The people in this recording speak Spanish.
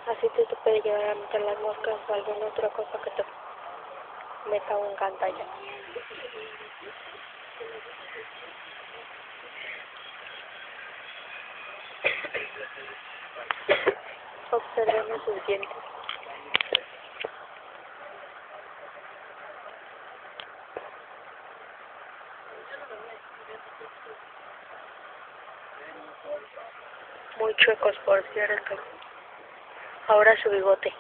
Así tú te puedes llevar a meter las moscas o alguna otra cosa que te meta un pantalla. Observemos sus dientes. Muy chuecos, por cierto. Ahora su bigote.